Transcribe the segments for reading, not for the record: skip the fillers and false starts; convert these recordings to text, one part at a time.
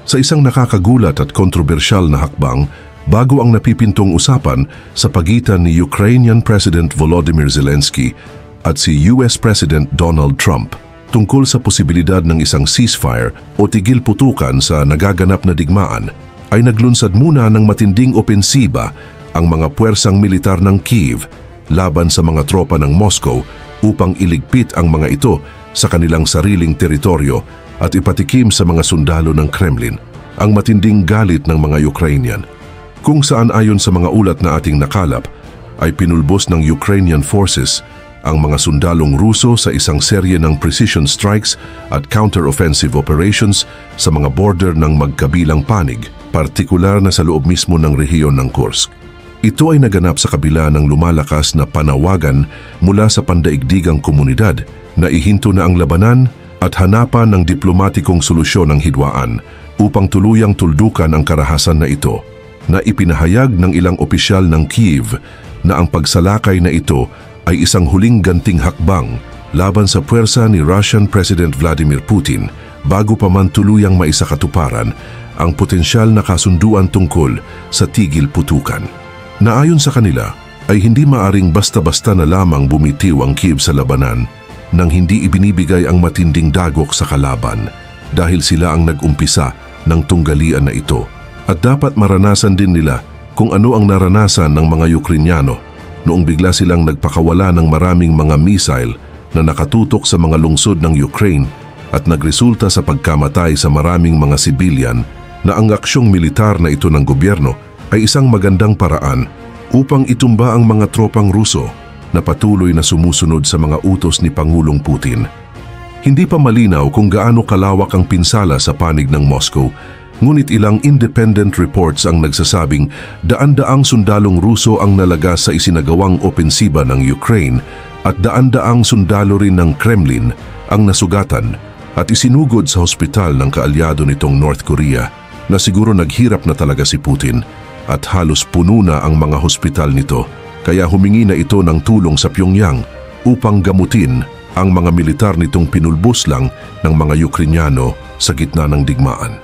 sa isang nakakagulat at kontrobersyal na hakbang bago ang napipintong usapan sa pagitan ni Ukrainian President Volodymyr Zelensky at si US President Donald Trump tungkol sa posibilidad ng isang ceasefire o tigil putukan sa nagaganap na digmaan, ay naglunsad muna ng matinding opensiba ang mga puwersang militar ng Kyiv laban sa mga tropa ng Moscow upang iligpit ang mga ito sa kanilang sariling teritoryo at ipatikim sa mga sundalo ng Kremlin ang matinding galit ng mga Ukrainian, kung saan ayon sa mga ulat na ating nakalap ay pinulbos ng Ukrainian forces ang mga sundalong Ruso sa isang serye ng precision strikes at counter-offensive operations sa mga border ng magkabilang panig, partikular na sa loob mismo ng rehiyon ng Kursk. Ito ay naganap sa kabila ng lumalakas na panawagan mula sa pandaigdigang komunidad na ihinto na ang labanan at hanapan ng diplomatikong solusyon ng hidwaan upang tuluyang tuldukan ang karahasan na ito, na ipinahayag ng ilang opisyal ng Kyiv na ang pagsalakay na ito ay isang huling ganting hakbang laban sa puwersa ni Russian President Vladimir Putin bago pa man tuluyang maisakatuparan ang potensyal na kasunduan tungkol sa tigil putukan. Na ayon sa kanila ay hindi maaring basta-basta na lamang bumitiw ang Kyiv sa labanan nang hindi ibinibigay ang matinding dagok sa kalaban dahil sila ang nag-umpisa ng tunggalian na ito, at dapat maranasan din nila kung ano ang naranasan ng mga Ukrainyano noong bigla silang nagpakawala ng maraming mga missile na nakatutok sa mga lungsod ng Ukraine at nagresulta sa pagkamatay sa maraming mga sibilyan, na ang aksyong militar na ito ng gobyerno ay isang magandang paraan upang itumba ang mga tropang Ruso na patuloy na sumusunod sa mga utos ni Pangulong Putin. Hindi pa malinaw kung gaano kalawak ang pinsala sa panig ng Moscow, ngunit ilang independent reports ang nagsasabing daan-daang sundalong Ruso ang nalagas sa isinagawang opensiba ng Ukraine at daan-daang sundalo rin ng Kremlin ang nasugatan at isinugod sa hospital ng kaalyado nitong North Korea, na siguro naghirap na talaga si Putin at halos puno na ang mga hospital nito, kaya humingi na ito ng tulong sa Pyongyang upang gamutin ang mga militar nitong pinulbos lang ng mga Ukrainyano sa gitna ng digmaan.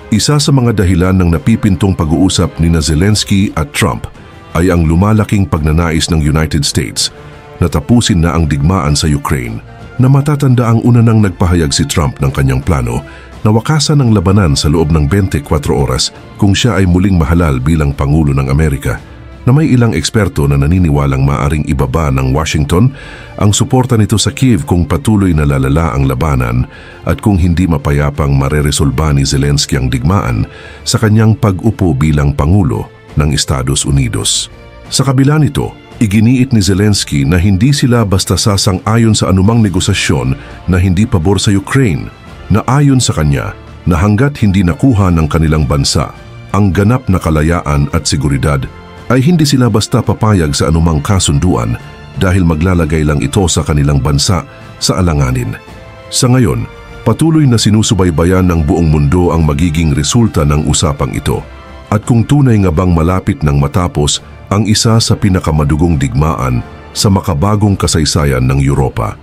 Isa sa mga dahilan ng napipintong pag-uusap ni Zelensky at Trump ay ang lumalaking pagnanais ng United States na tapusin na ang digmaan sa Ukraine, na matatanda ang una nang nagpahayag si Trump ng kanyang plano na wakasan ang labanan sa loob ng 24 oras kung siya ay muling mahalal bilang Pangulo ng Amerika, na may ilang eksperto na naniniwalang maaring ibaba ng Washington ang suporta nito sa Kyiv kung patuloy na lalala ang labanan at kung hindi mapayapang mareresolba ni Zelensky ang digmaan sa kanyang pag-upo bilang Pangulo ng Estados Unidos. Sa kabila nito, iginiit ni Zelensky na hindi sila basta sasang-ayon sa anumang negosasyon na hindi pabor sa Ukraine, na ayon sa kanya na hanggat hindi nakuha ng kanilang bansa ang ganap na kalayaan at seguridad, ay hindi sila basta papayag sa anumang kasunduan dahil maglalagay lang ito sa kanilang bansa sa alanganin. Sa ngayon, patuloy na sinusubaybayan ng buong mundo ang magiging resulta ng usapang ito, at kung tunay nga bang malapit ng matapos ang isa sa pinakamadugong digmaan sa makabagong kasaysayan ng Europa.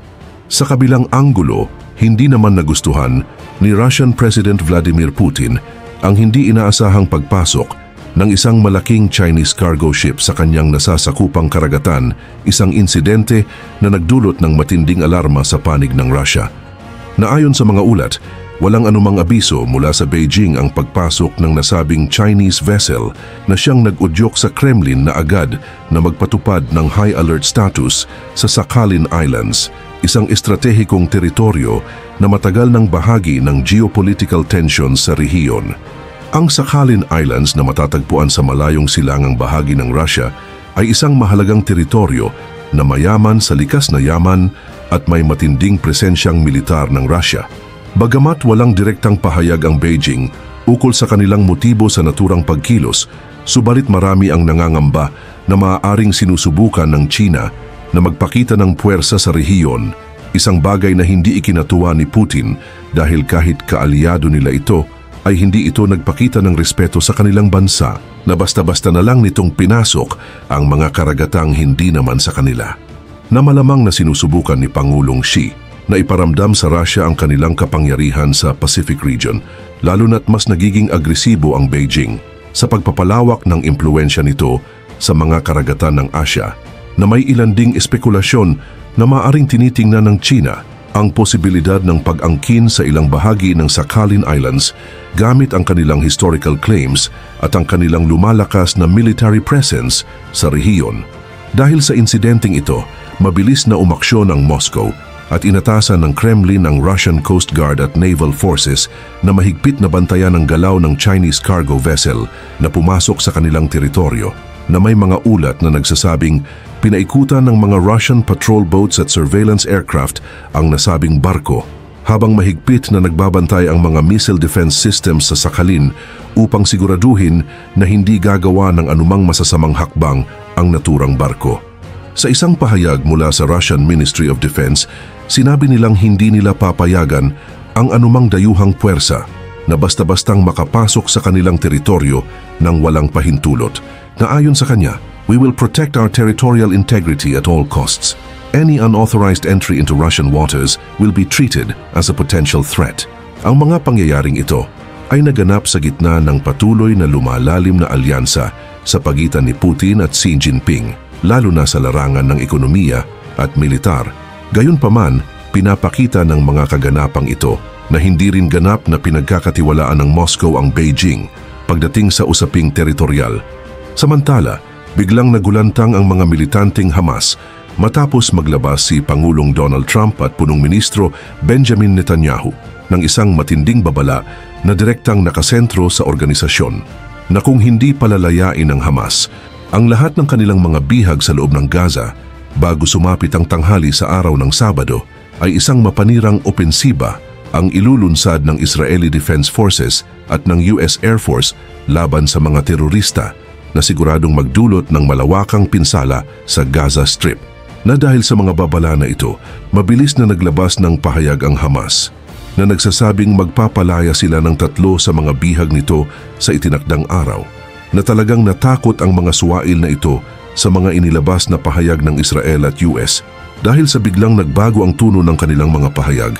Sa kabilang anggulo, hindi naman nagustuhan ni Russian President Vladimir Putin ang hindi inaasahang pagpasok ng isang malaking Chinese cargo ship sa kanyang nasasakupang karagatan, isang insidente na nagdulot ng matinding alarma sa panig ng Russia. Na ayon sa mga ulat, walang anumang abiso mula sa Beijing ang pagpasok ng nasabing Chinese vessel, na siyang nag-udyok sa Kremlin na agad na magpatupad ng high alert status sa Sakhalin Islands, isang estratehikong teritoryo na matagal ng bahagi ng geopolitical tensions sa rehiyon. Ang Sakhalin Islands na matatagpuan sa malayong silangang bahagi ng Russia ay isang mahalagang teritoryo na mayaman sa likas na yaman at may matinding presensyang militar ng Russia. Bagamat walang direktang pahayag ang Beijing ukol sa kanilang motibo sa naturang pagkilos, subalit marami ang nangangamba na maaaring sinusubukan ng China na magpakita ng puwersa sa rehiyon, isang bagay na hindi ikinatuwa ni Putin dahil kahit kaalyado nila ito, ay hindi ito nagpakita ng respeto sa kanilang bansa, na basta-basta na lang nitong pinasok ang mga karagatang hindi naman sa kanila. Na malamang na sinusubukan ni Pangulong Xi na iparamdam sa Russia ang kanilang kapangyarihan sa Pacific region, lalo na't mas nagiging agresibo ang Beijing sa pagpapalawak ng impluwensya nito sa mga karagatan ng Asya, na may ilan ding espekulasyon na maaring tinitingnan ng China ang posibilidad ng pag-angkin sa ilang bahagi ng Sakhalin Islands gamit ang kanilang historical claims at ang kanilang lumalakas na military presence sa rehiyon. Dahil sa insidenteng ito, mabilis na umaksyon ang Moscow at inatasan ng Kremlin ang Russian Coast Guard at Naval Forces na mahigpit na bantayan ang galaw ng Chinese cargo vessel na pumasok sa kanilang teritoryo, na may mga ulat na nagsasabing pinaikutan ng mga Russian patrol boats at surveillance aircraft ang nasabing barko, habang mahigpit na nagbabantay ang mga missile defense systems sa Sakhalin upang siguraduhin na hindi gagawa ng anumang masasamang hakbang ang naturang barko. Sa isang pahayag mula sa Russian Ministry of Defense, sinabi nilang hindi nila papayagan ang anumang dayuhang puwersa na basta-bastang makapasok sa kanilang teritoryo ng walang pahintulot, na ayon sa kanya, "We will protect our territorial integrity at all costs. Any unauthorized entry into Russian waters will be treated as a potential threat." Ang mga pangyayaring ito ay naganap sa gitna ng patuloy na lumalalim na alyansa sa pagitan ni Putin at Xi Jinping, lalo na sa larangan ng ekonomiya at militar. Gayunpaman, pinapakita ng mga kaganapang ito na hindi rin ganap na pinagkakatiwalaan ng Moscow ang Beijing pagdating sa usaping teritorial. Samantala, biglang nagulantang ang mga militanteng Hamas matapos maglabas si Pangulong Donald Trump at punong ministro Benjamin Netanyahu ng isang matinding babala na direktang nakasentro sa organisasyon, na kung hindi palalayain ng Hamas ang lahat ng kanilang mga bihag sa loob ng Gaza bago sumapit ang tanghali sa araw ng Sabado, ay isang mapanirang opensiba ang ilulunsad ng Israeli Defense Forces at ng US Air Force laban sa mga terorista, na siguradong magdulot ng malawakang pinsala sa Gaza Strip. Na dahil sa mga babala na ito, mabilis na naglabas ng pahayag ang Hamas na nagsasabing magpapalaya sila ng 3 sa mga bihag nito sa itinakdang araw, na talagang natakot ang mga suwail na ito sa mga inilabas na pahayag ng Israel at US dahil sa biglang nagbago ang tono ng kanilang mga pahayag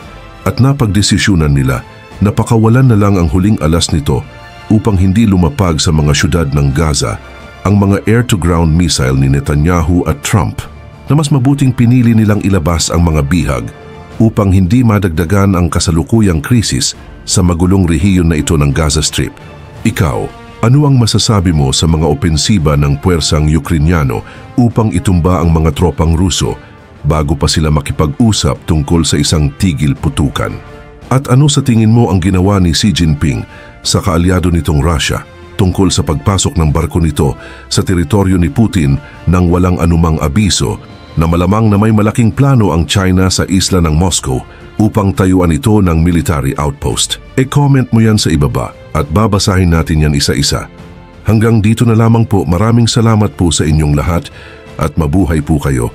at napagdesisyunan nila na pakawalan na lang ang huling alas nito upang hindi lumapag sa mga syudad ng Gaza ang mga air-to-ground missile ni Netanyahu at Trump, na mas mabuting pinili nilang ilabas ang mga bihag upang hindi madagdagan ang kasalukuyang krisis sa magulong rehiyon na ito ng Gaza Strip. Ikaw, ano ang masasabi mo sa mga opensiba ng puwersang Ukrainyano upang itumba ang mga tropang Ruso bago pa sila makipag-usap tungkol sa isang tigil putukan? At ano sa tingin mo ang ginawa ni Xi Jinping sa kaalyado nitong Russia tungkol sa pagpasok ng barko nito sa teritoryo ni Putin nang walang anumang abiso, na malamang na may malaking plano ang China sa isla ng Moscow upang tayuan ito ng military outpost? E-comment mo yan sa ibaba at babasahin natin yan isa-isa. Hanggang dito na lamang po, maraming salamat po sa inyong lahat at mabuhay po kayo.